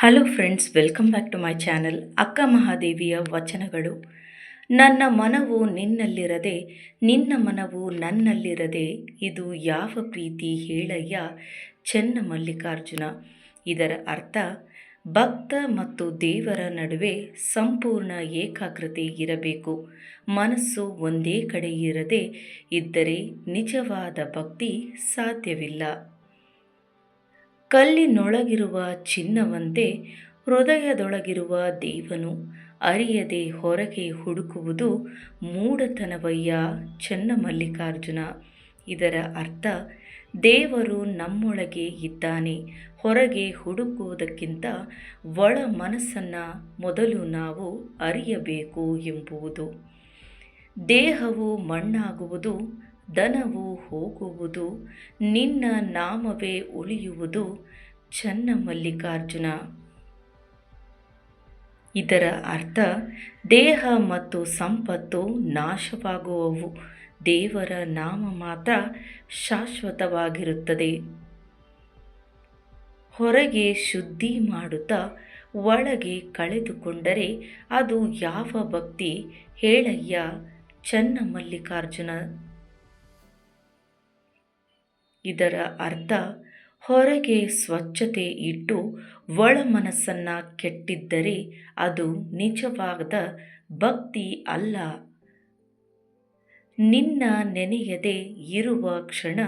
Hello friends, welcome back to my channel. ಅಕ್ಕ ಮಹಾದೇವಿಯ ವಚನಗಳು. ನನ್ನ ಮನವು ನಿನ್ನಲ್ಲಿರದೆ, ನಿನ್ನ ಮನವು ನನ್ನಲ್ಲಿರದೆ, ಇದು ಯಾವ ಪ್ರೀತಿ ಹೇಳಯ್ಯ ಚೆನ್ನ ಮಲ್ಲಿಕಾರ್ಜುನ. ಇದರ ಅರ್ಥ, ಭಕ್ತ ಮತ್ತು ದೇವರ ನಡುವೆ ಸಂಪೂರ್ಣ ಏಕಾಗ್ರತೆ ಇರಬೇಕು. ಮನಸ್ಸು ಒಂದೇ ಕಡೆ ಇರದೆ ಇದ್ದರೆ ನಿಜವಾದ ಭಕ್ತಿ ಸಾಧ್ಯವಿಲ್ಲ. ಕಲ್ಲಿನೊಳಗಿರುವ ಚಿನ್ನವಂತೆ ಹೃದಯದೊಳಗಿರುವ ದೇವನು ಅರಿಯದೆ ಹೊರಗೆ ಹುಡುಕುವುದು ಮೂಢತನವಯ್ಯ ಚನ್ನಮಲ್ಲಿಕಾರ್ಜುನ. ಇದರ ಅರ್ಥ, ದೇವರು ನಮ್ಮೊಳಗೆ ಇದ್ದಾನೆ, ಹೊರಗೆ ಹುಡುಕುವುದಕ್ಕಿಂತ ಒಳ ಮನಸ್ಸನ್ನು ಮೊದಲು ನಾವು ಅರಿಯಬೇಕು ಎಂಬುದು. ದೇಹವು ಮಣ್ಣಾಗುವುದು, ದನವು ಹೋಗುವುದು, ನಿನ್ನ ನಾಮವೇ ಉಳಿಯುವುದು ಚನ್ನಮಲ್ಲಿಕಾರ್ಜುನ. ಇದರ ಅರ್ಥ, ದೇಹ ಮತ್ತು ಸಂಪತ್ತು ನಾಶವಾಗುವವು, ದೇವರ ನಾಮ ಮಾತ್ರ ಶಾಶ್ವತವಾಗಿರುತ್ತದೆ. ಹೊರಗೆ ಶುದ್ಧಿ ಮಾಡುತ್ತಾ ಒಳಗೆ ಕಳೆದುಕೊಂಡರೆ ಅದು ಯಾವ ಭಕ್ತಿ ಹೇಳಯ್ಯ ಚನ್ನಮಲ್ಲಿಕಾರ್ಜುನ. ಇದರ ಅರ್ಥ, ಹೊರಗೆ ಸ್ವಚ್ಛತೆ ಇಟ್ಟು ಒಳ ಮನಸ್ಸನ್ನು ಕೆಟ್ಟಿದ್ದರೆ ಅದು ನಿಜವಾದ ಭಕ್ತಿ ಅಲ್ಲ. ನಿನ್ನ ನೆನೆಯದೆ ಇರುವ ಕ್ಷಣ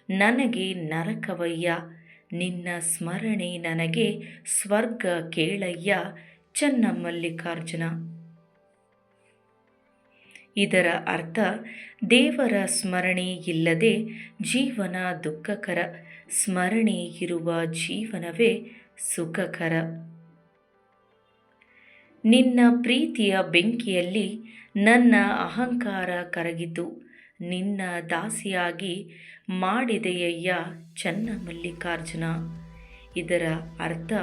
ನನಗೆ ನರಕವಯ್ಯ, ನಿನ್ನ ಸ್ಮರಣೆ ನನಗೆ ಸ್ವರ್ಗ ಕೇಳಯ್ಯ ಚನ್ನಮಲ್ಲಿಕಾರ್ಜುನ. ಇದರ ಅರ್ಥ, ದೇವರ ಸ್ಮರಣೆ ಇಲ್ಲದೆ ಜೀವನ ದುಃಖಕರ, ಸ್ಮರಣೆ ಇರುವ ಜೀವನವೇ ಸುಖಕರ. ನಿನ್ನ ಪ್ರೀತಿಯ ಬೆಂಕಿಯಲ್ಲಿ ನನ್ನ ಅಹಂಕಾರ ಕರಗಿತು, ನಿನ್ನ ದಾಸಿಯಾಗಿ ಮಾಡಿದೆಯಯ್ಯ ಚನ್ನಮಲ್ಲಿಕಾರ್ಜುನ. ಇದರ ಅರ್ಥ,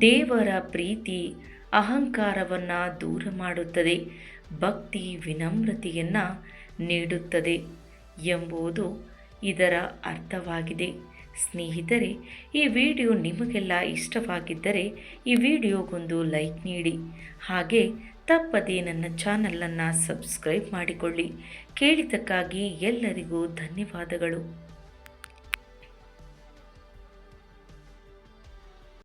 ದೇವರ ಪ್ರೀತಿ ಅಹಂಕಾರವನ್ನು ದೂರ ಮಾಡುತ್ತದೆ, ಭಕ್ತಿ ವಿನಮ್ರತೆಯನ್ನು ನೀಡುತ್ತದೆ ಎಂಬುದು ಇದರ ಅರ್ಥವಾಗಿದೆ. ಸ್ನೇಹಿತರೆ, ಈ ವಿಡಿಯೋ ನಿಮಗೆಲ್ಲ ಇಷ್ಟವಾಗಿದ್ದರೆ ಈ ವಿಡಿಯೋಗೊಂದು ಲೈಕ್ ನೀಡಿ. ಹಾಗೆ ತಪ್ಪದೇ ನನ್ನ ಚಾನಲನ್ನು ಸಬ್ಸ್ಕ್ರೈಬ್ ಮಾಡಿಕೊಳ್ಳಿ. ಕೇಳಿದ್ದಕ್ಕಾಗಿ ಎಲ್ಲರಿಗೂ ಧನ್ಯವಾದಗಳು.